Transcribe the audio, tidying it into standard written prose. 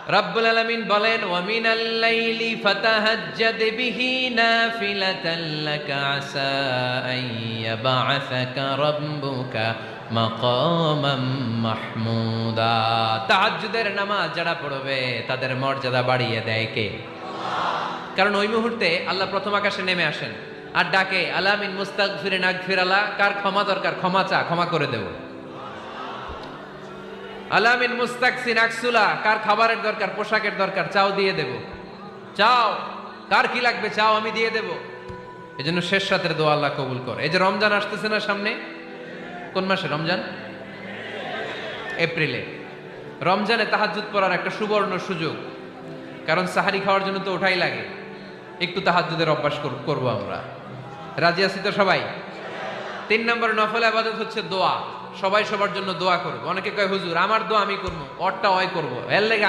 রব্বুল আলামিন বলেন ওয়া মিনাল লাইলি ফাতাহাজ্জাদ বিহি নাফিলাতান লাকা আসা আন ইয়াবআসাকা রাব্বুকা মাকামাম মাহমুদা। তাহাজ্জুদের নামাজ যারা পড়বে তাদের মর্যাদা বাড়িয়ে দেয় কে? কারণ ওই মুহূর্তে আল্লাহ প্রথম আকাশে নেমে আসেন আর ডাকে আলা মিন মুস্তাগফিরিন আগফিরালা, কার ক্ষমা দরকার ক্ষমা চা, ক্ষমা করে দেব। আলা মিন মুস্তাকসিন আকসুলা, কার খাবারের দরকার পোশাকের দরকার চাও দিয়ে দেব। চাও, কার কি লাগবে চাও আমি দিয়ে দেব। এজন্য শেষ রাতের দোয়া আল্লাহ কবুল করে। এই যে রমজান আসতেছে না সামনে, কোন মাসে রমজান? এপ্রিলে। রমজানে তাহাজ্জুদ পড়ার একটা সুবর্ণ সুযোগ, কারণ সাহারি খাওয়ার জন্য তো ওঠাই লাগে। একটু তাহাজ্জুদের অভ্যাস করব আমরা। রাজি আছি তো সবাই? 3 নম্বর নফল ইবাদত হচ্ছে দোয়া। সবাই সবার জন্য দোয়া করব। অনেকে কয় হুজুর আমার দোয়া আমি করবো, ওরটা ওই করবো, এর লেগে